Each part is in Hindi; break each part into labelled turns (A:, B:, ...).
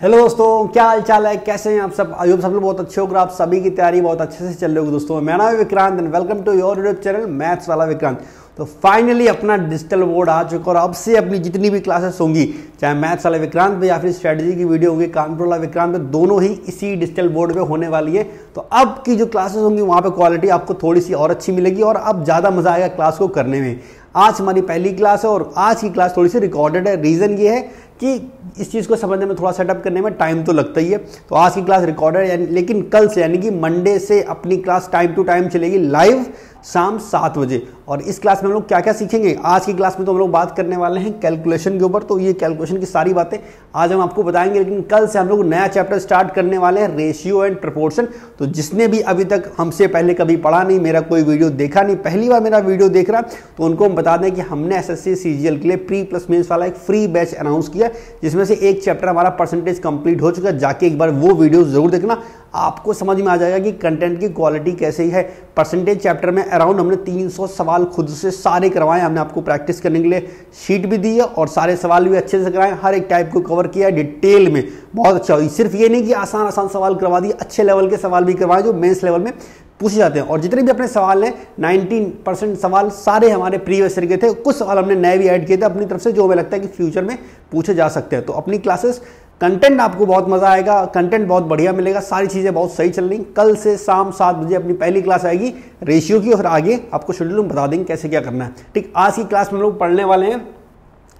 A: हेलो दोस्तों, क्या हाल चाल है, कैसे हैं आप सब। आई होप सब लोग बहुत अच्छे होकर आप सभी की तैयारी बहुत अच्छे से चल रही होगी। दोस्तों मेरा नाम है Vikrant and welcome to your YouTube channel maths वाला विक्रांत। तो फाइनली अपना डिजिटल बोर्ड आ चुका और अब से अपनी जितनी भी क्लासेस होंगी, चाहे मैथ्स वाला विक्रांत में या फिर स्ट्रेटजी की वीडियो होगी कानपुर वाला विक्रांत में, दोनों ही इसी डिजिटल बोर्ड पे होने वाली है। तो अब की जो क्लासेस होंगी वहाँ पे क्वालिटी आपको थोड़ी सी और अच्छी मिलेगी और अब ज़्यादा मजा आएगा क्लास को करने में। आज हमारी पहली क्लास है और आज की क्लास थोड़ी सी रिकॉर्डेड है। रीज़न ये है कि इस चीज़ को समझने में थोड़ा सेटअप करने में टाइम तो लगता ही है। तो आज की क्लास रिकॉर्डेड है, लेकिन कल से यानी कि मंडे से अपनी क्लास टाइम टू टाइम चलेगी लाइव शाम 7 बजे। और इस क्लास में हम लोग क्या क्या सीखेंगे, आज की क्लास में तो हम लोग बात करने वाले हैं कैलकुलेशन के ऊपर। तो ये कैलकुलेशन की सारी बातें आज हम आपको बताएंगे, लेकिन कल से हम लोग नया चैप्टर स्टार्ट करने वाले हैं, रेशियो एंड प्रपोर्शन। तो जिसने भी अभी तक हमसे पहले कभी पढ़ा नहीं, मेरा कोई वीडियो देखा नहीं, पहली बार मेरा वीडियो देख रहा, तो उनको हम बता दें कि हमने एसएससी सीजीएल के लिए प्री प्लस मेंस वाला एक फ्री बैच अनाउंस किया, जिसमें से एक चैप्टर हमारा परसेंटेज कंप्लीट हो चुका है। जाके एक बार वो वीडियो जरूर देखना, आपको समझ में आ जाएगा कि कंटेंट की क्वालिटी कैसे ही है। परसेंटेज चैप्टर में अराउंड हमने 300 सवाल खुद से सारे करवाए, हमने आपको प्रैक्टिस करने के लिए शीट भी दी है और सारे सवाल भी अच्छे से कराए, हर एक टाइप को कवर किया है डिटेल में, बहुत अच्छा। सिर्फ ये नहीं कि आसान आसान सवाल करवा दिए, अच्छे लेवल के सवाल भी करवाए जो मेंस लेवल में पूछे जाते हैं। और जितने भी अपने सवाल हैं 19% सवाल सारे हमारे प्रीवियस ईयर के थे, कुछ सवाल हमने नए भी ऐड किए थे अपनी तरफ से, जो हमें लगता है कि फ्यूचर में पूछे जा सकते हैं। तो अपनी क्लासेस कंटेंट आपको बहुत मजा आएगा, कंटेंट बहुत बढ़िया मिलेगा, सारी चीजें बहुत सही चल रही। कल से शाम 7 बजे अपनी पहली क्लास आएगी रेशियो की और आगे आपको शेड्यूल बता देंगे कैसे क्या करना है। ठीक, आज की क्लास में हम लोग पढ़ने वाले हैं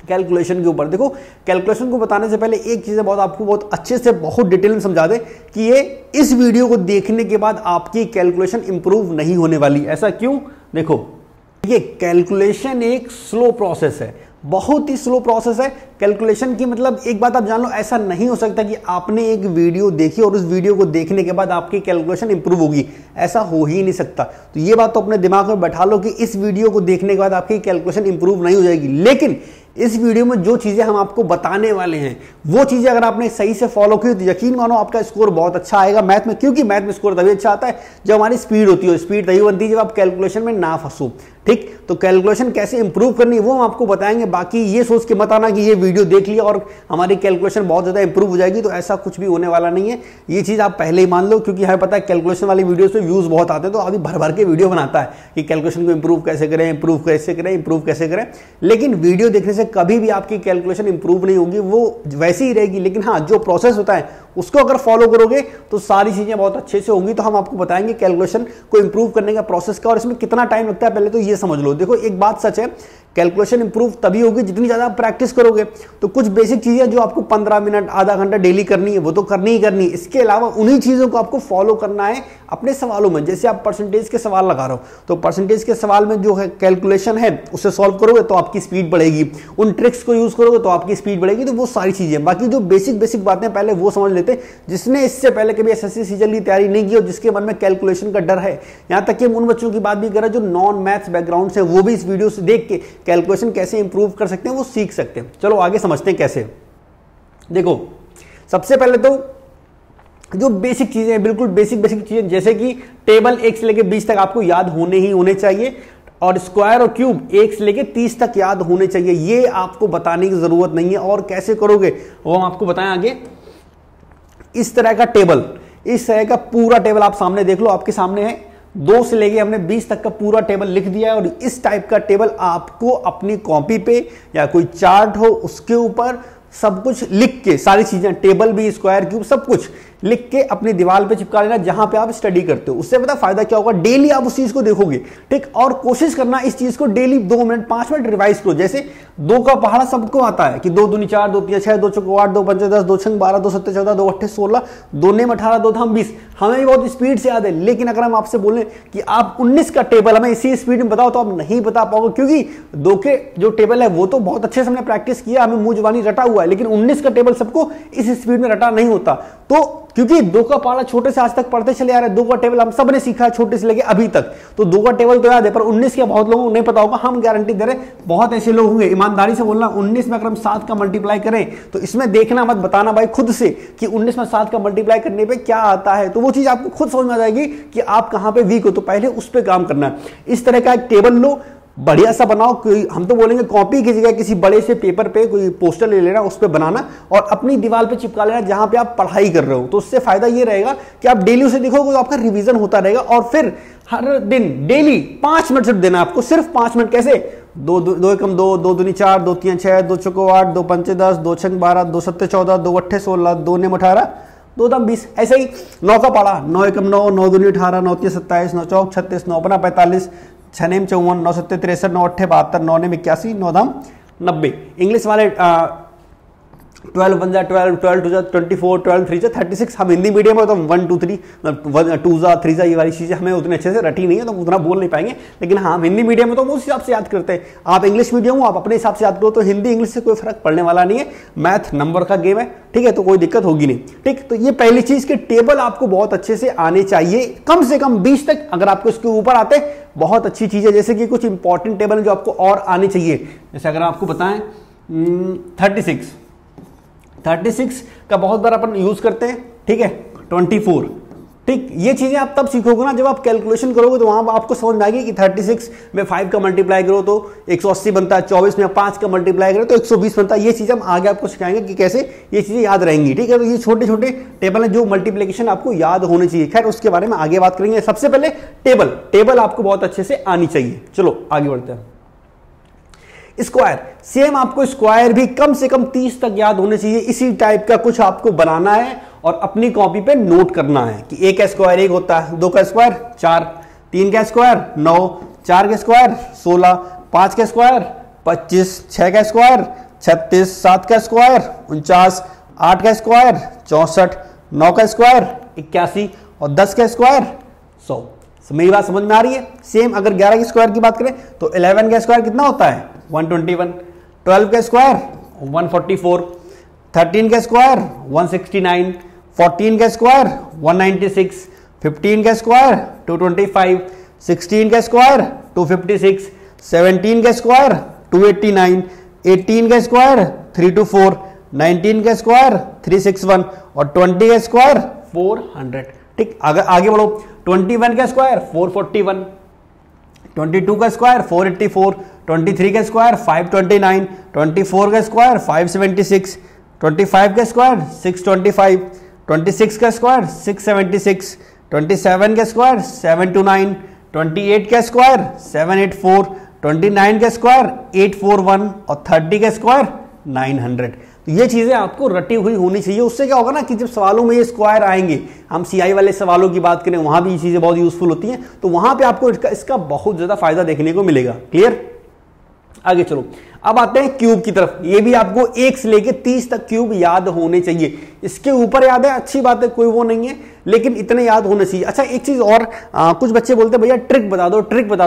A: कैलकुलेशन के ऊपर। देखो, कैलकुलेशन को बताने से पहले एक चीज़ बहुत आपको बहुत अच्छे से बहुत डिटेल में समझा दे कि ये इस वीडियो को देखने के बाद आपकी कैलकुलेशन इंप्रूव नहीं होने वाली। ऐसा क्यों? देखो, ये कैलकुलेशन एक स्लो प्रोसेस है, बहुत ही स्लो प्रोसेस है कैलकुलेशन की। मतलब एक बात आप जान लो, ऐसा नहीं हो सकता कि आपने एक वीडियो देखी और उस वीडियो को देखने के बाद आपकी कैलकुलेशन इंप्रूव होगी, ऐसा हो ही नहीं सकता। तो ये बात तो अपने दिमाग में बैठा लो कि इस वीडियो को देखने के बाद आपकी कैलकुलेशन इंप्रूव नहीं हो जाएगी। लेकिन इस वीडियो में जो चीजें हम आपको बताने वाले हैं, वो चीजें अगर आपने सही से फॉलो की तो यकीन मानो आपका स्कोर बहुत अच्छा आएगा मैथ में। क्योंकि मैथ में स्कोर तभी अच्छा आता है जब हमारी स्पीड होती है, स्पीड तभी बनती है जब आप कैलकुलेशन में ना फंसो। ठीक, तो कैलकुलेशन कैसे इंप्रूव करनी है वो हम आपको बताएंगे। बाकी ये सोच के मत आना कि ये वीडियो देख लिया और हमारी कैलकुलेशन बहुत ज्यादा इंप्रूव हो जाएगी, तो ऐसा कुछ भी होने वाला नहीं है। ये चीज आप पहले ही मान लो, क्योंकि हमें पता है कैलकुलेशन वाली वीडियो पे व्यूज बहुत आते हैं, तो अभी भर भर के वीडियो बनाता है कि कैलकुलेशन को इंप्रूव कैसे करें, इंप्रूव कैसे करें, इंप्रूव कैसे करें। लेकिन वीडियो देखने से कभी भी आपकी कैलकुलेशन इंप्रूव नहीं होगी, वो वैसी ही रहेगी। लेकिन हाँ, जो प्रोसेस होता है उसको अगर फॉलो करोगे तो सारी चीजें बहुत अच्छे से होंगी। तो हम आपको बताएंगे कैलकुलेशन को इंप्रूव करने का प्रोसेस का और इसमें कितना टाइम लगता है, पहले तो ये समझ लो। देखो, एक बात सच है, कैलकुलेशन इंप्रूव तभी होगी जितनी ज्यादा आप प्रैक्टिस करोगे। तो कुछ बेसिक चीजें जो आपको 15 मिनट आधा घंटा डेली करनी है वो तो करनी ही करनी है। इसके अलावा उन्हीं चीजों को आपको फॉलो करना है अपने सवालों में। जैसे आप परसेंटेज के सवाल लगा रहे हो, तो परसेंटेज के सवाल में जो है कैलकुलेशन है उसे सॉल्व करोगे तो आपकी स्पीड बढ़ेगी, उन ट्रिक्स को यूज करोगे तो आपकी स्पीड बढ़ेगी। तो वो सारी चीजें, बाकी जो बेसिक बातें पहले वो समझ लेते, जिसने इससे पहले कभी एसएससी सीजीएल की तैयारी नहीं की और जिसके मन में कैलकुलेशन का डर है। यहां तक कि हम उन बच्चों की बात भी कर रहे हैं जो नॉन मैथ्स बैकग्राउंड से, वो भी इस वीडियो से देख के कैलकुलेशन कैसे इंप्रूव कर सकते हैं वो सीख सकते हैं। चलो आगे समझते हैं कैसे। देखो, सबसे पहले तो जो बेसिक चीजें, बिल्कुल बेसिक चीजें, जैसे कि टेबल 1 से लेकर 20 तक आपको याद होने ही होने चाहिए, और स्क्वायर और क्यूब 1 से लेकर 30 तक याद होने चाहिए। ये आपको बताने की जरूरत नहीं है। और कैसे करोगे वो हम आपको बताएं आगे। इस तरह का टेबल, इस तरह का पूरा टेबल आप सामने देख लो, आपके सामने है। 2 से लेके हमने 20 तक का पूरा टेबल लिख दिया है और इस टाइप का टेबल आपको अपनी कॉपी पे या कोई चार्ट हो उसके ऊपर सब कुछ लिख के, सारी चीजें, टेबल भी, स्क्वायर क्यूब, सब कुछ लिख के अपनी दीवार पे चिपका लेना जहां पे आप स्टडी करते हो। उससे पता फायदा क्या होगा, डेली आप उस चीज को देखोगे। ठीक, और कोशिश करना इस चीज को डेली 2 मिनट 5 मिनट रिवाइज करो। जैसे 2 का पहाड़ा सबको आता है कि 2 दूनी 4, 2 तीन 6, 2 चौको 8, 2 पंचे 10, 2 छंग 12, 2 सत्ते 14, 2 अट्ठे 16, 2 नेम 18, 2 धाम 20। हमें भी बहुत स्पीड से याद है, लेकिन अगर हम आपसे बोलें कि आप 19 का टेबल हमें इसी स्पीड में बताओ तो आप नहीं बता पाओगे, क्योंकि 2 के जो टेबल है वो तो बहुत अच्छे से हमने प्रैक्टिस किया, हमें मुंह जुबानी रटा हुआ है, लेकिन 19 का टेबल सबको इस स्पीड में रटा नहीं होता। तो क्योंकि 2 का पहाड़ा छोटे से आज तक पढ़ते चले आ रहे हैं, 2 का टेबल हम सब ने सीखा है छोटे से लेके अभी तक, तो 2 का टेबल तो याद है, पर 19 का बहुत लोगों को नहीं पता होगा। हम गारंटी दे रहे हैं बहुत ऐसे लोग होंगे, ईमानदारी से बोलना, 19 में अगर हम 7 का मल्टीप्लाई करें तो इसमें देखना मत, बताना भाई खुद से कि 19 में 7 का मल्टीप्लाई करने पे क्या आता है। तो वो चीज आपको खुद समझ में आ जाएगी कि आप कहां पे वीक हो, तो पहले उस पर काम करना है। इस तरह का एक टेबल लो, बढ़िया सा बनाओ। कोई हम तो बोलेंगे कॉपी की जगह किसी बड़े से पेपर पे कोई पोस्टर ले लेना, उस पर बनाना और अपनी दीवार पे चिपका लेना जहां पे आप पढ़ाई कर रहे हो। तो उससे फायदा ये रहेगा कि आप डेली उसे देखोगे तो आपका रिवीजन होता रहेगा। और फिर हर दिन डेली 5 मिनट सिर्फ देना आपको, सिर्फ 5 मिनट। कैसे? 2 एकम 2, 2 दूनी 4, 2 तीन 6, 2 चौको 8, 2 पंचे 10, 2 छंग 12, 2 सत्ते 14, 2 अट्ठे 16, 2 नेम 18, 2 दम 20। ऐसे ही 9 का पढ़ा, 9 एकम 9, 9 दूनी 18, 9 तीन 27, 9 चौक 36, 9 अपना 45, 6 नेम 54, 9 सत्ते 63, 9 अट्ठे 72, 9 नेम 81, 9 धाम 90। इंग्लिश वाले 12 1 12, 12 2 24, 12 3 36। हम हिंदी मीडियम में तो 1 2 3 2 3 ये वाली चीजें हमें उतने अच्छे से रटी नहीं है, तो उतना बोल नहीं पाएंगे। लेकिन हाँ, हम हिंदी मीडियम में तो उस हिसाब से याद करते हैं। आप इंग्लिश मीडियम हो, आप अपने हिसाब से याद करो, तो हिंदी इंग्लिश से कोई फर्क पड़ने वाला नहीं है। मैथ नंबर का गेम है, ठीक है, तो कोई दिक्कत होगी नहीं। ठीक, तो ये पहली चीज के टेबल आपको बहुत अच्छे से आने चाहिए, कम से कम 20 तक। अगर आपको इसके ऊपर आते बहुत अच्छी चीज है। जैसे कि कुछ इंपॉर्टेंट टेबल है जो आपको और आने चाहिए। जैसे अगर आपको बताएं 36 का बहुत बार अपन यूज करते हैं, ठीक है, 24। ठीक, ये चीजें आप तब सीखोगे ना जब आप कैलकुलेशन करोगे, तो वहां आपको समझ में आएगी कि 36 में 5 का मल्टीप्लाई करो तो 180 बनता है, 24 में 5 का मल्टीप्लाई करो तो 120 बनता है। ये चीजें हम आगे आपको सिखाएंगे कि कैसे ये चीजें याद रहेंगी। ठीक है, तो ये छोटे छोटे टेबल है जो मल्टीप्लिकेशन आपको याद होने चाहिए। खैर, उसके बारे में आगे बात करेंगे। सबसे पहले टेबल आपको बहुत अच्छे से आनी चाहिए। चलो आगे बढ़ते हैं। स्क्वायर, सेम आपको स्क्वायर भी कम से कम 30 तक याद होने चाहिए। इसी टाइप का कुछ आपको बनाना है और अपनी कॉपी पे नोट करना है कि 1 का स्क्वायर 1 होता है, 2 का स्क्वायर 4, 3 का स्क्वायर 9, 4 का स्क्वायर 16, 5 का स्क्वायर 25, 6 का स्क्वायर 36, 7 का स्क्वायर 49, 8 का स्क्वायर 64, 9 का स्क्वायर 81 और 10 का स्क्वायर 100। मेरी बात समझ में आ रही है? सेम अगर 11 के स्क्वायर की बात करें तो 11 का स्क्वायर कितना होता है? 121, 12 का स्क्वायर 144, 13 का स्क्वायर 169, 14 का स्क्वायर 196, 15 का स्क्वायर 225, 16 का स्क्वायर 256, 17 का स्क्वायर 289, 18 का स्क्वायर 324, 19 का स्क्वायर 361 और 20 का स्क्वायर 400। ठीक, अगर आगे बढ़ो, 21 का स्क्वायर 441, 22 का स्क्वायर 484, 23 का स्क्वायर 529, 24 का स्क्वायर 576, 25 का स्क्वायर 625, 26 का स्क्वायर 676, 27 का स्क्वायर 729, 28 का स्क्वायर 784, 29 का स्क्वायर 841 और 30 का स्क्वायर 900। तो ये चीजें आपको रटी हुई होनी चाहिए। उससे क्या होगा ना कि जब सवालों में ये स्क्वायर आएंगे, हम सीआई वाले सवालों की बात करें, वहां भी ये चीजें बहुत यूजफुल होती हैं, तो वहां पे आपको इसका बहुत ज्यादा फायदा देखने को मिलेगा। क्लियर? आगे चलो, अब आते हैं क्यूब की तरफ। ये भी आपको 1 से लेके 30 तक क्यूब याद होने चाहिए। इसके ऊपर याद है, अच्छी बात है, कोई वो नहीं है, लेकिन इतने याद होने चाहिए। अच्छा, एक चीज और, कुछ बच्चे बोलते हैं भैया ट्रिक बता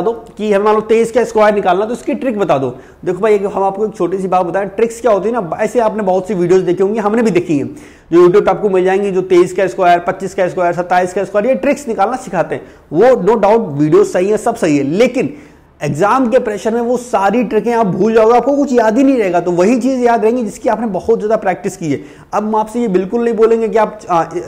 A: दो कि हमें मान लो 23 का स्क्वायर निकालना, तो इसकी ट्रिक बता दो। देखो भाई, हम आपको एक छोटी सी बात बताएं, ट्रिक्स क्या होती है ना, ऐसे आपने बहुत सी वीडियोस देखी होंगी, हमने भी देखी है, जो यूट्यूब पे आपको मिल जाएंगी, जो 23 का स्क्वायर, 25 का स्क्वायर, 27 का स्क्वायर, ये ट्रिक्स निकालना सिखाते हैं। वो नो डाउट वीडियो सही है, सब सही है, लेकिन एग्जाम के प्रेशर में वो सारी ट्रिकें आप भूल जाओगे, आपको कुछ याद ही नहीं रहेगा। तो वही चीज याद रहेंगी जिसकी आपने बहुत ज्यादा प्रैक्टिस की है। अब हम आपसे ये बिल्कुल नहीं बोलेंगे कि आप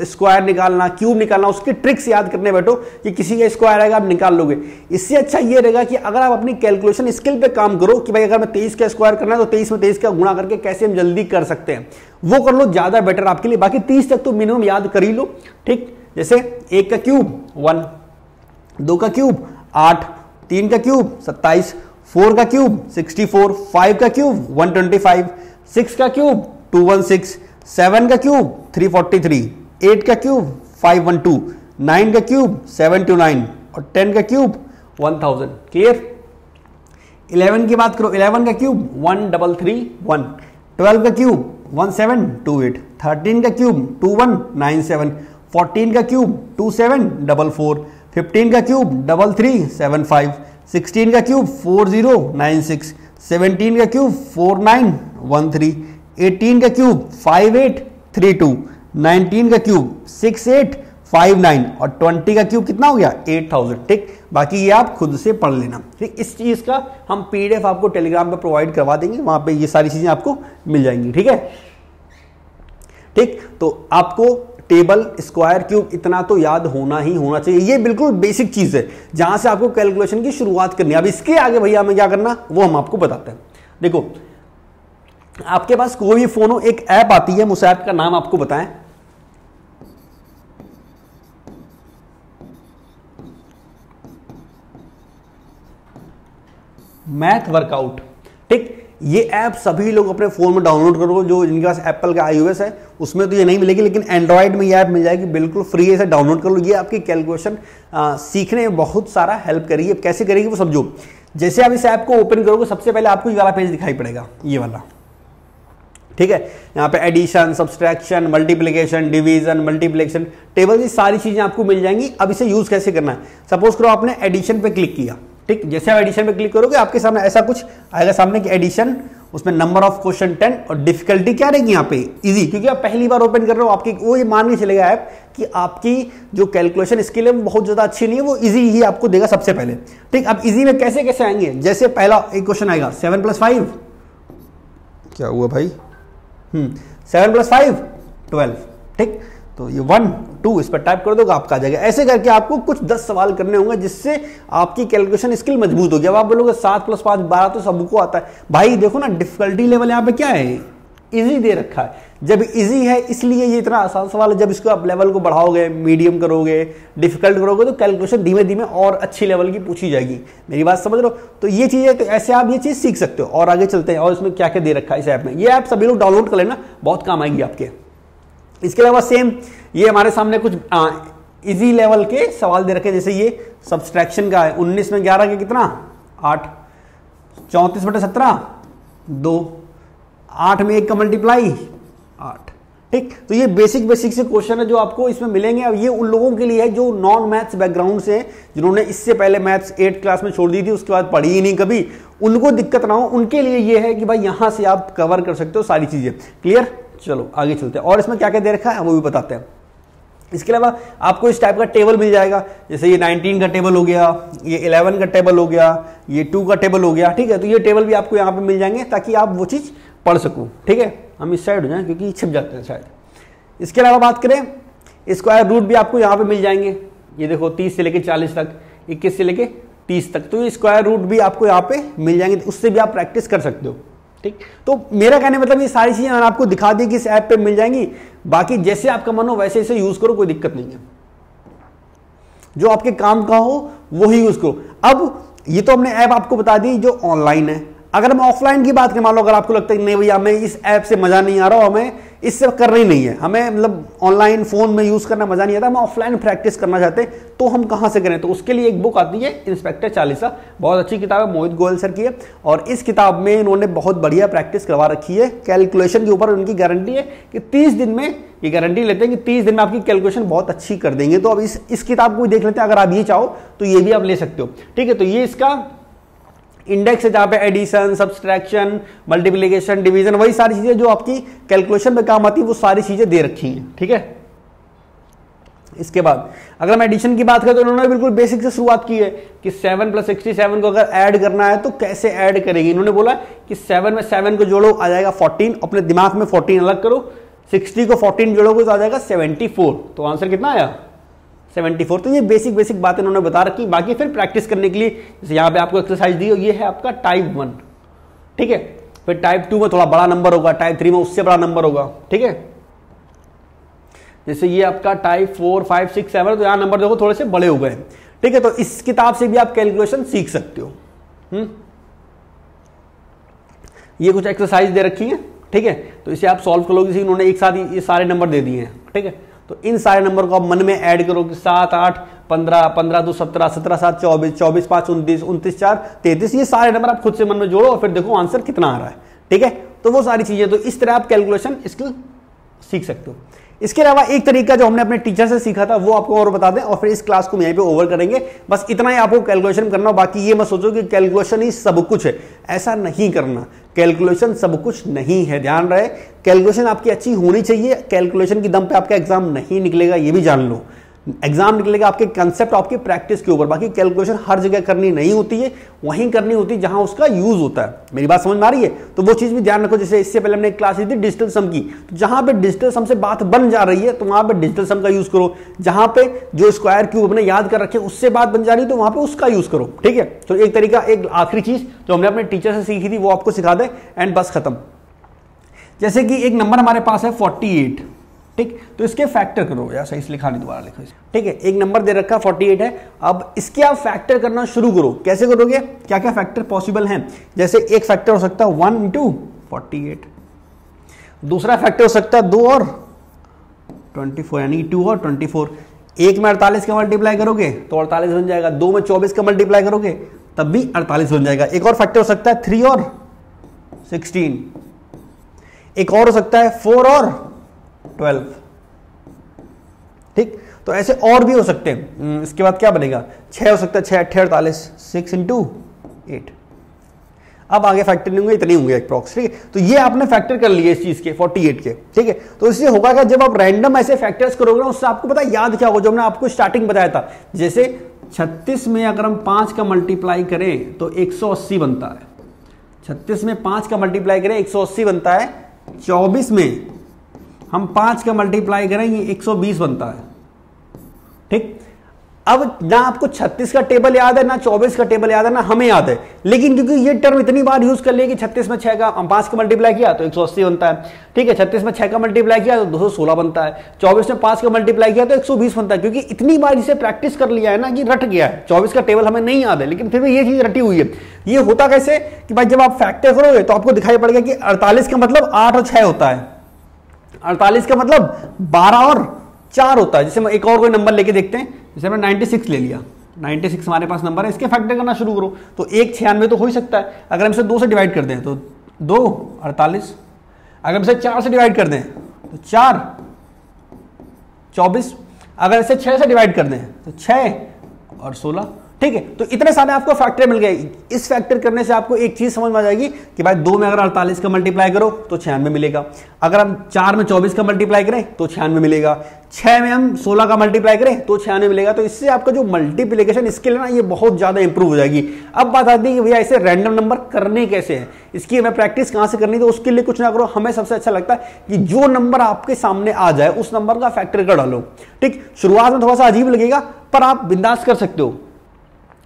A: स्क्वायर निकालना, क्यूब निकालना, उसके ट्रिक्स याद करने बैठो कि किसी का स्क्वायर आएगा आप निकाल लोगे। इससे अच्छा ये रहेगा कि अगर आप अपनी कैलकुलेशन स्किल पे काम करो कि भाई अगर मैं 23 का स्क्वायर करना है तो 23 में 23 का गुणा करके कैसे हम जल्दी कर सकते हैं, वो कर लो, ज्यादा बेटर आपके लिए। बाकी 30 तक तो मिनिमम याद कर ही लो। ठीक, जैसे 1 का क्यूब 1, 2 का क्यूब 8, 3 का क्यूब 27, 4 का क्यूब 64, 5 का क्यूब 125, 6 का क्यूब 216, 7 का क्यूब 343, 8 का क्यूब 512, 9 का क्यूब 729 और 10 का क्यूब 1000। क्लियर? 11 की बात करो, 11 का क्यूब 1331, 12 का क्यूब 1728, 13 का क्यूब 2197, 14 का क्यूब 2744, 15 का क्यूब 3375, 16 का क्यूब 4096, 17 का क्यूब 4913, 18 का क्यूब 5832, 19 का क्यूब 6859 और 20 का क्यूब कितना हो गया? 8000। ठीक, बाकी ये आप खुद से पढ़ लेना। ठीक, इस चीज का हम पीडीएफ आपको टेलीग्राम पे प्रोवाइड करवा देंगे, वहां पे ये सारी चीजें आपको मिल जाएंगी। ठीक है? ठीक, तो आपको टेबल, स्क्वायर, क्यूब, इतना तो याद होना ही होना चाहिए। ये बिल्कुल बेसिक चीज है जहां से आपको कैलकुलेशन की शुरुआत करनी है। अब इसके आगे भैया हमें क्या करना वो हम आपको बताते हैं। देखो, आपके पास कोई भी फोन हो, एक ऐप आती है, उस ऐप का नाम आपको बताएं, मैथ वर्कआउट। ठीक, ये ऐप सभी लोग अपने फोन में डाउनलोड करो, जो जिनके पास एप्पल का iOS है उसमें तो ये नहीं मिलेगी, लेकिन एंड्रॉइड में ये ऐप मिल जाएगी, बिल्कुल फ्री है, इसे डाउनलोड कर लो। ये आपकी कैलकुलेशन सीखने में बहुत सारा हेल्प करेगी। अब कैसे करेगी वो समझो। जैसे आप इस ऐप को ओपन करोगे, सबसे पहले आपको ये वाला पेज दिखाई पड़ेगा, ये वाला, ठीक है। यहाँ पे addition, subtraction, multiplication, division, multiplication, table, ये सारी चीजें आपको मिल जाएंगी। अब इसे यूज कैसे करना है, सपोज करो आपने एडिशन पे क्लिक किया, ठीक, जैसे आप एडिशन पे क्लिक करोगे आपके सामने ऐसा कुछ आएगा सामने कि एडिशन, उसमें नंबर ऑफ क्वेश्चन 10 और डिफिकल्टी क्या रहेगी यहाँ पे, इजी, क्योंकि आप पहली बार ओपन कर रहे हो। आपकी वो ये मान के चलेगा ऐप कि आपकी जो कैलकुलेशन स्किल है वो बहुत ज्यादा अच्छी नहीं है, वो इजी ही आपको देगा सबसे पहले। ठीक, अब इजी में कैसे कैसे आएंगे, जैसे पहला एक क्वेश्चन आएगा 7 + 5, क्या हुआ भाई, 7 + 5 12, ठीक, तो ये 1 2 इस पर टाइप कर दोगे आपका आ जाएगा। ऐसे करके आपको कुछ 10 सवाल करने होंगे जिससे आपकी कैलकुलेशन स्किल मजबूत होगी। अब आप बोलोगे 7 + 5 12 तो सबको आता है। भाई देखो ना, डिफिकल्टी लेवल यहाँ पे क्या है, इजी दे रखा है। जब इजी है इसलिए ये इतना आसान सवाल है। जब इसको आप लेवल को बढ़ाओगे, मीडियम करोगे, डिफिकल्ट करोगे, तो कैलकुलेशन धीमे धीमे और अच्छी लेवल की पूछी जाएगी। मेरी बात समझ रहे हो। तो ये चीज है, तो ऐसे आप ये चीज सीख सकते हो। और आगे चलते हैं, और इसमें क्या क्या दे रखा है इस ऐप में। ये ऐप सभी लोग डाउनलोड कर लेना, बहुत काम आएगी आपके। इसके अलावा सेम ये हमारे सामने कुछ इजी लेवल के सवाल दे रखे, जैसे ये सब्सट्रैक्शन का है, 19 में 11 के कितना 8, 34/17 2, 8 में 1 का मल्टीप्लाई 8। ठीक, तो ये बेसिक से क्वेश्चन है जो आपको इसमें मिलेंगे। अब ये उन लोगों के लिए है जो नॉन मैथ्स बैकग्राउंड से, जिन्होंने इससे पहले मैथ्स 8th क्लास में छोड़ दी थी, उसके बाद पढ़ी ही नहीं कभी, उनको दिक्कत ना हो, उनके लिए ये है कि भाई यहां से आप कवर कर सकते हो सारी चीजें। क्लियर, चलो आगे चलते हैं। और इसमें क्या क्या दे रखा है वो भी बताते हैं। इसके अलावा आपको इस टाइप का टेबल मिल जाएगा, जैसे ये 19 का टेबल हो गया, ये 11 का टेबल हो गया, ये 2 का टेबल हो गया। ठीक है, तो ये टेबल भी आपको यहाँ पे मिल जाएंगे ताकि आप वो चीज पढ़ सको। ठीक है, हम इस साइड हो जाएं क्योंकि छिप जाते हैं शायद। इसके अलावा बात करें, स्क्वायर रूट भी आपको यहाँ पे मिल जाएंगे। ये देखो 30 से लेके 40 तक, 21 से लेके 30 तक, तो ये स्क्वायर रूट भी आपको यहाँ पे मिल जाएंगे, उससे भी आप प्रैक्टिस कर सकते हो। ठीक, तो मेरा कहने मतलब ये सारी चीजें मैंने आपको दिखा दी कि इस ऐप पे मिल जाएंगी। बाकी जैसे आपका मन हो वैसे इसे यूज करो, कोई दिक्कत नहीं है। जो आपके काम का हो वो ही यूज करो। अब ये तो हमने ऐप आपको बता दी जो ऑनलाइन है। अगर हम ऑफलाइन की बात करें, मान लो अगर आपको लगता है नहीं भैया हमें इस ऐप से मजा नहीं आ रहा, हमें इससे करना ही नहीं है, हमें मतलब ऑनलाइन फोन में यूज करना मजा नहीं आता, हम ऑफलाइन प्रैक्टिस करना चाहते हैं, तो हम कहां से करें। तो उसके लिए एक बुक आती है इंस्पेक्टर चालीसा, बहुत अच्छी किताब है, मोहित गोयल सर की है। और इस किताब में इन्होंने बहुत बढ़िया प्रैक्टिस करवा रखी है कैलकुलेशन के ऊपर। उनकी गारंटी है कि 30 दिन में, ये गारंटी लेते हैं कि 30 दिन में आपकी कैलकुलेशन बहुत अच्छी कर देंगे। तो अब इस किताब को देख लेते हैं, अगर आप ये चाहो तो ये भी आप ले सकते हो। ठीक है, तो ये इसका इंडेक्स है जहां पे एडिशन, सब्सट्रैक्शन, मल्टीप्लिकेशन, डिवीजन, वही सारी चीजें जो आपकी कैलकुलेशन में काम आती है, वो सारी चीजें दे रखी हैं। ठीक है, इसके बाद अगर हम एडिशन की बात करें तो उन्होंने बिल्कुल बेसिक से शुरुआत की है कि 7 + 67 को अगर ऐड करना है तो कैसे ऐड करेगी। इन्होंने बोला कि 7 में 7 को जोड़ो आ जाएगा 14, अपने दिमाग में 14 अलग करो, 60 को 14 जोड़ोगे तो आ जाएगा 74। तो आंसर कितना आया 74। तो ये बेसिक बातें इन्होंने बता रखी। बाकी फिर प्रैक्टिस करने के लिए जैसे यहाँ पे आपको एक्सरसाइज दी, ये है आपका टाइप 1। ठीक है, फिर टाइप 2 में थोड़ा बड़ा नंबर होगा, टाइप 3 में उससे बड़ा नंबर होगा। ठीक है, जैसे ये आपका टाइप 4 5 6 7, तो यहाँ नंबर देखो थोड़े से बड़े हो गए। ठीक है, तो इस किताब से भी आप कैलकुलेशन सीख सकते हो। ये कुछ एक्सरसाइज दे रखी है। ठीक है, तो इसे आप सॉल्व कर लोगे। इन्होंने एक साथ ये सारे नंबर दे दिए हैं। ठीक है, तो इन सारे नंबर को आप मन में ऐड करो कि 7 8 15 15 2 17 17 7 24 24 5 29 29 4 33, ये सारे नंबर आप खुद से मन में जोड़ो और फिर देखो आंसर कितना आ रहा है। ठीक है, तो वो सारी चीजें, तो इस तरह आप कैलकुलेशन स्किल सीख सकते हो। इसके अलावा एक तरीका जो हमने अपने टीचर से सीखा था वो आपको और बता दें, और फिर इस क्लास को हम यहीं पे ओवर करेंगे। बस इतना ही आपको कैलकुलेशन करना, बाकी ये मत सोचो कि कैलकुलेशन ही सब कुछ है, ऐसा नहीं करना। कैलकुलेशन सब कुछ नहीं है, ध्यान रहे। कैलकुलेशन आपकी अच्छी होनी चाहिए, कैलकुलेशन की दम पे आपका एग्जाम नहीं निकलेगा, ये भी जान लो। एग्जाम निकलेगा आपके कंसेप्ट, आपकी प्रैक्टिस के ऊपर। बाकी कैलकुलेशन हर जगह करनी नहीं होती है, वहीं करनी होती है जहां उसका यूज होता है। मेरी बात समझ में आ रही है? तो वो चीज भी ध्यान रखो। जैसे इससे पहले हमने एक क्लास ली थी डिजिटल सम की, तो जहां पे डिजिटल सम से बात बन जा रही है तो वहां पे डिजिटल सम का यूज करो। जहां पे जो स्क्वायर क्यूब हमने याद कर रखे उससे बात बन जा रही है तो वहां पे उसका यूज करो। ठीक है, तो एक तरीका, एक आखिरी चीज जो हमने अपने टीचर से सीखी थी वो आपको सिखा दे एंड बस खत्म। जैसे कि एक नंबर हमारे पास है 48, ठीक, तो इसके फैक्टर करो। यार सही से लिखा नहीं, दोबारा लिखो। ठीक है, एक नंबर दे रखा 48 है, अब इसके आप फैक्टर करना शुरू करो। कैसे करोगे? क्या क्या फैक्टर पॉसिबल हैं? जैसे एक फैक्टर हो सकता है 1 इंटू 48, दूसरा फैक्टर हो सकता है 2 और 24 यानी 2 और 24। एक में 48 का मल्टीप्लाई करोगे तो 48 बन जाएगा, 2 में 24 का मल्टीप्लाई करोगे तब भी 48 बन जाएगा। एक और फैक्टर हो सकता है 3 और 16, एक और हो सकता है 4 और 12। ठीक, तो ऐसे और भी हो सकते हैं। इसके बाद क्या बनेगा? 6 हो सकता है, 6 8 48, 6 इंटू 8। अब आगे फैक्टर नहीं होंगे, इतने होंगे अप्रॉक्स। ठीक है, तो ये आपने फैक्टर कर लिए इस चीज के 48 के। ठीक है, तो इससे होगा क्या, जब आप रैंडम ऐसे फैक्टर्स करोगे ना, उससे आपको पता याद क्या होगा, जो हमने आपको स्टार्टिंग बताया था। जैसे 36 में अगर हम 5 का मल्टीप्लाई करें तो 180 बनता है। 36 में 5 का मल्टीप्लाई करें 180 बनता है। 24 में हम 5 का मल्टीप्लाई करें ये 120 बनता है। ठीक, अब ना आपको 36 का टेबल याद है, ना 24 का टेबल याद है, ना हमें याद है, लेकिन क्योंकि ये टर्म इतनी बार यूज कर लिया कि 36 में 6 का 5 का मल्टीप्लाई किया तो 180 बनता है। ठीक है, 36 में 6 का मल्टीप्लाई किया तो 216 बनता है। 24 में 5 का मल्टीप्लाई किया तो 120 बनता है, क्योंकि इतनी बार इसे प्रैक्टिस कर लिया है ना कि रट गया है। 24 का टेबल हमें नहीं याद है, लेकिन फिर भी ये चीज रटी हुई है। ये होता कैसे कि भाई जब आप फैक्टर करोगे तो आपको दिखाई पड़ेगा कि 48 का मतलब 8 और 6 होता है, 48 का मतलब 12 और 4 होता है। जैसे हम एक और कोई नंबर लेके देखते हैं, जैसे हमने 96 ले लिया, 96 हमारे पास नंबर है, इसके फैक्टर करना शुरू करो तो 1 96 तो हो ही सकता है। अगर हम इसे 2 से डिवाइड कर दें तो 2 48, अगर हम इसे 4 से डिवाइड कर दें तो 4 24, अगर इसे 6 से डिवाइड कर दें तो 6 और 16। ठीक है, तो इतने सारे आपको फैक्टर मिल गए। इस फैक्टर करने से आपको एक चीज समझ में आ जाएगी कि भाई 2 में अगर 48 का मल्टीप्लाई करो तो 96 मिलेगा, अगर हम 4 में 24 का मल्टीप्लाई करें तो 96 मिलेगा, 6 में हम 16 का मल्टीप्लाई करें तो 96 मिलेगा। तो इससे आपका जो मल्टीप्लिकेशन स्किल है ना, ये बहुत ज्यादा इंप्रूव हो जाएगी। अब बात आती है कि भैया ऐसे रैंडम नंबर करने कैसे हैं, इसकी हमें प्रैक्टिस कहां से करनी। तो उसके लिए कुछ ना करो, हमें सबसे अच्छा लगता है कि जो नंबर आपके सामने आ जाए उस नंबर का फैक्टर कर डालो। ठीक, शुरुआत में थोड़ा सा अजीब लगेगा पर आप बिंदास कर सकते हो।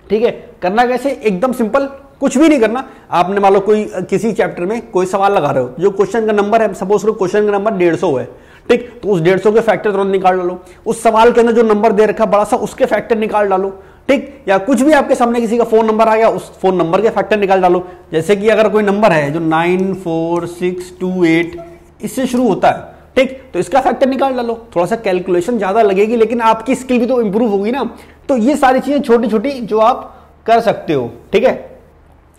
A: ठीक है, करना कैसे? एकदम सिंपल, कुछ भी नहीं करना। आपने मान लो कोई किसी चैप्टर में कोई सवाल लगा रहे हो, जो क्वेश्चन का नंबर है, सपोज करो क्वेश्चन का नंबर 150 है। ठीक, तो उस 150 के फैक्टर तुरंत निकाल डालो। उस सवाल के अंदर जो नंबर दे रखा बड़ा सा, उसके फैक्टर निकाल डालो। ठीक, या कुछ भी आपके सामने किसी का फोन नंबर आ गया, उस फोन नंबर के फैक्टर निकाल डालो। जैसे कि अगर कोई नंबर है जो 94628 इससे शुरू होता है, ठीक, तो इसका फैक्टर निकाल डालो। थोड़ा सा कैलकुलेशन ज्यादा लगेगी, लेकिन आपकी स्किल भी तो इंप्रूव होगी ना। तो ये सारी चीजें छोटी छोटी जो आप कर सकते हो। ठीक है,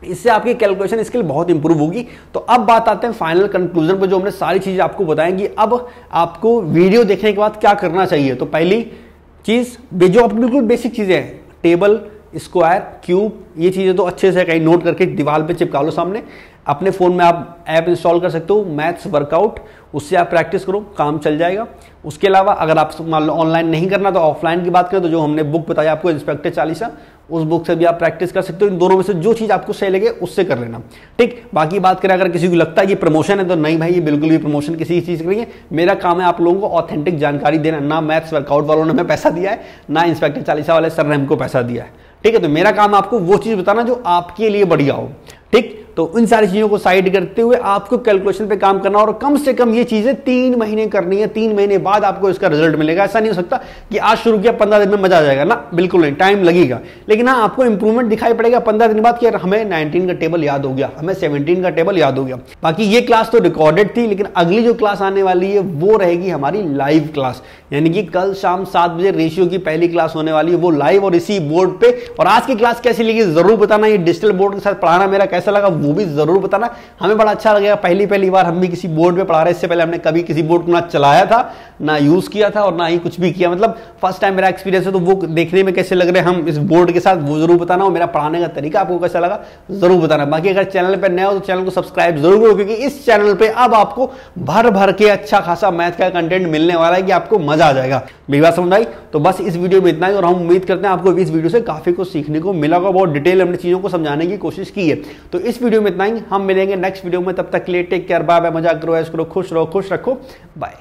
A: इससे आपकी कैलकुलेशन स्किल बहुत इंप्रूव होगी। तो अब बात आते हैं फाइनल कंक्लूजन पर, जो हमने सारी चीजें आपको बताएंगी। अब आपको वीडियो देखने के बाद क्या करना चाहिए? तो पहली चीज, जो आपकी बिल्कुल बेसिक चीजें हैं, टेबल, स्क्वायर, क्यूब, ये चीजें तो अच्छे से कहीं नोट करके दीवार पे चिपका लो सामने। अपने फोन में आप ऐप इंस्टॉल कर सकते हो, मैथ्स वर्कआउट, उससे आप प्रैक्टिस करो, काम चल जाएगा। उसके अलावा अगर आप मान लो ऑनलाइन नहीं करना तो ऑफलाइन की बात करें तो जो हमने बुक बताया आपको इंस्पेक्टर चालीसा, उस बुक से भी आप प्रैक्टिस कर सकते हो। इन दोनों में से जो चीज आपको सही लगे उससे कर लेना। ठीक, बाकी बात करें अगर किसी को लगता है ये प्रमोशन है तो नहीं भाई, ये बिल्कुल भी प्रमोशन किसी चीज के लिए। मेरा काम है आप लोगों को ऑथेंटिक जानकारी देना। ना मैथ्स वर्कआउट वालों ने हमें पैसा दिया है, ना इंस्पेक्टर चालीसा वाले सर ने हमको पैसा दिया है। ठीक है, तो मेरा काम आपको वो चीज बताना जो आपके लिए बढ़िया हो। ठीक, तो इन सारी चीजों को साइड करते हुए आपको कैलकुलेशन पे काम करना, और कम से कम ये चीजें 3 महीने करनी है। 3 महीने बाद आपको इसका रिजल्ट मिलेगा। ऐसा नहीं हो सकता कि आज शुरू किया 15 दिन में मजा आ जाएगा ना, बिल्कुल नहीं, टाइम लगेगा। लेकिन हाँ, आपको इंप्रूवमेंट दिखाई पड़ेगा 15 दिन बाद कि हमें 19 का टेबल याद हो गया, हमें 17 का टेबल याद हो गया। बाकी ये क्लास तो रिकॉर्डेड थी, लेकिन अगली जो क्लास आने वाली है वो रहेगी हमारी लाइव क्लास, यानी कि कल शाम 7 बजे रेशियो की पहली क्लास होने वाली है, वो लाइव और इसी बोर्ड पे। और आज की क्लास कैसी लगी जरूर बताना। ये डिजिटल बोर्ड के साथ पढ़ाना मेरा कैसा लगा वो भी जरूर बताना। हमें बड़ा अच्छा लगेगा, पहली बार हम भी किसी बोर्ड पे पढ़ा रहे हैं। इससे पहले हमने कभी किसी बोर्ड को ना चलाया था, ना यूज किया था, और ना ही कुछ भी किया। मतलब फर्स्ट टाइम मेरा एक्सपीरियंस है, तो वो देखने में कैसे लग रहे हैं हम इस बोर्ड के साथ वो जरूर बताना। और मेरा पढ़ाने का तरीका आपको कैसा लगा जरूर बताना। बाकी अगर चैनल पे नए हो तो चैनल को सब्सक्राइब जरूर करो, क्योंकि इस चैनल पे अब आपको भर भर के अच्छा खासा मैथ का कंटेंट मिलने वाला है कि आपको मजा आ जाएगा। मेरी बात समझ आई? तो बस इस वीडियो में इतना ही, और हम उम्मीद करते हैं आपको इस वीडियो से काफी कुछ सीखने को मिला होगा। बहुत डिटेल हमने चीजों को समझाने की कोशिश की है। तो इस वीडियो में इतना ही, हम मिलेंगे नेक्स्ट वीडियो में। तब तक के लिए टेक केयर, बाय बाय, मजाक करो, ऐश करो, खुश रहो, खुश रखो, बाय।